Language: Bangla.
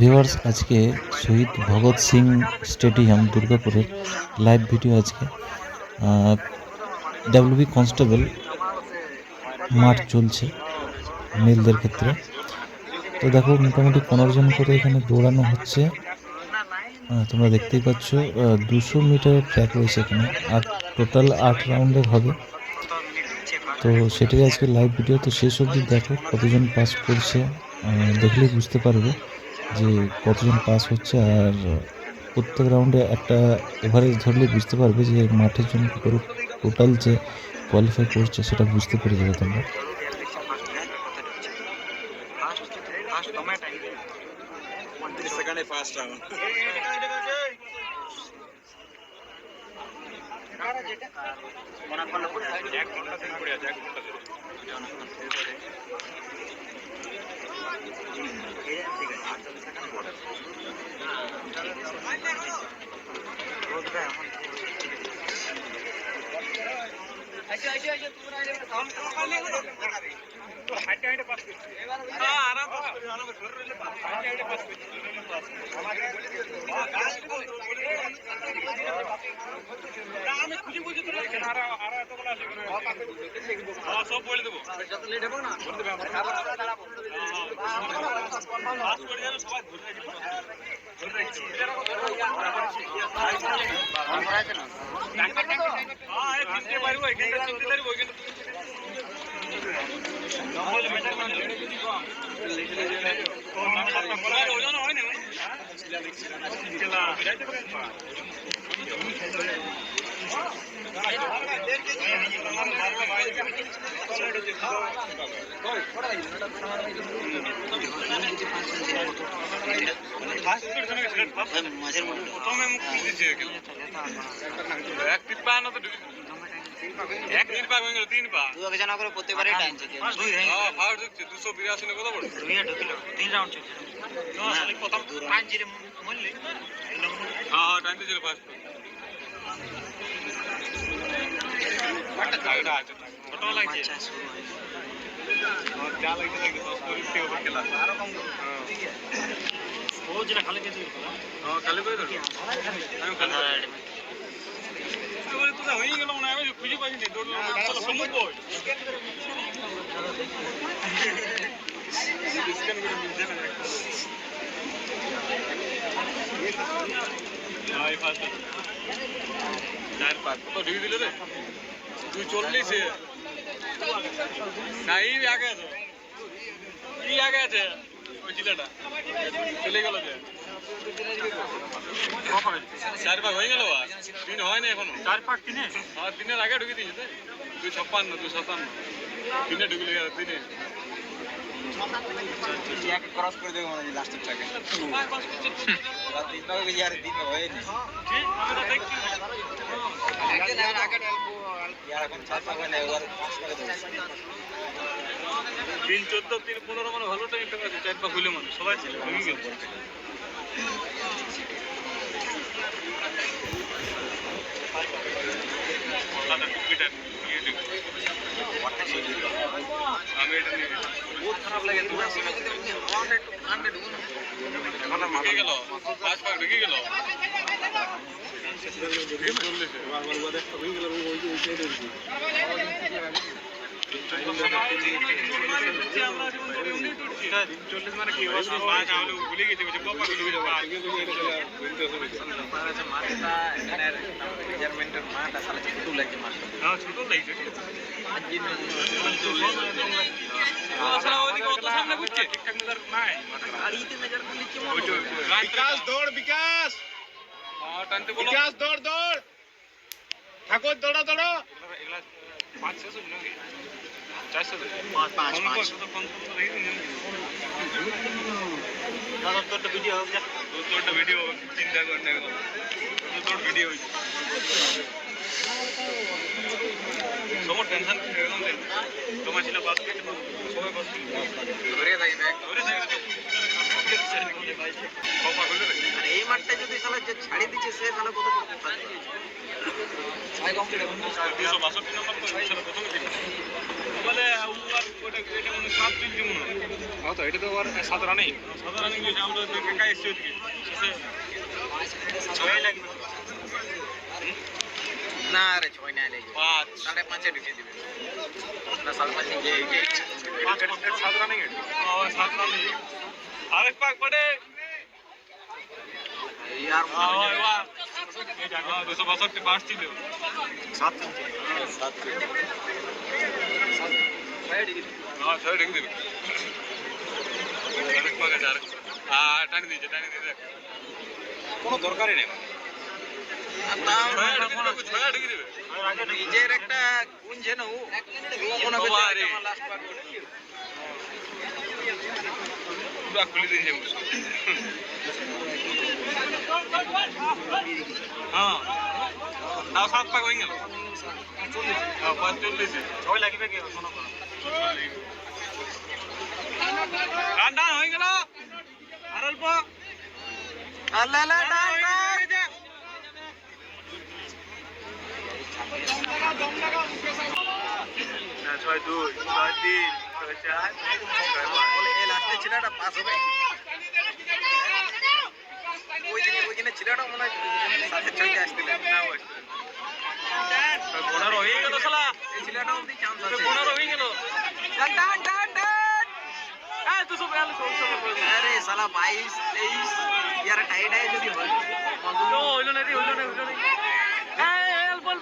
ভিউয়ার্স, আজকে শহীদ ভগৎ সিং স্টেডিয়াম দুর্গাপুরের লাইভ ভিডিও। আজকে ডাব্লিউবি কনস্টেবল মাঠ চলছে মেলদের ক্ষেত্রে। তো দেখো, মোটামুটি 15 জন করে এখানে দৌড়ানো হচ্ছে। তোমরা দেখতেই পাচ্ছ 200 মিটারের ট্র্যাক রয়েছে এখানে, আর টোটাল 8 রাউন্ডের হবে। তো সেটাই আজকে লাইভ ভিডিও। তো শেষ অবধি দেখো কতজন পাস করছে, দেখলেই বুঝতে পারবে যে কতজন পাস হচ্ছে। আর প্রত্যেক রাউন্ডে একটা এভারেজ ধরলে বুঝতে পারবে যে মাঠের জন্য টোটাল যে কোয়ালিফাই করছে সেটা বুঝতে পেরে যাবে তোমরা। তো এটা তো ওর 7 রানেই আমরা কাকা এসছি ওদিকে ছয় লাগবে না রে ছয় না লাগবে 5 5.5 ঢুকে দিবে না 5.5 যে 7 রানিং है 7 রানিং আরেক পাক পড়ে यार वाह वाह ये जागा 262 पास ছিল 7 হ্যাঁ 6 ডিগ্রি দিবে আরেক পাকে যার টানি দিয়েছে কোনো দরকারই নেই নিজের একটা গুণ যেন খুলে দিয়েছে হ্যাঁ তাও 7 পাক হয়ে গেল 45 ছয় লাগবে কি শোনো রান্না হয়ে গেল আর অল্প আল্লাহ আল্লাহ ছয় 2 ছয় 3 ছয় 4 বলে এই লাস্টে ছেলেটা পাস হবে ওইখানে ছেলেটা মনে হয় সাথে ছয়টা আসছিল না ওই 15 হয়ে গেল শালা এই ছেলেটা অবধি চান্স আছে 15 হয়ে গেল ডান ডান ডান ডান হ্যাঁ তো সব আরে শালা 22 23 यार টাইট है যদি হয় হইলো না এই বল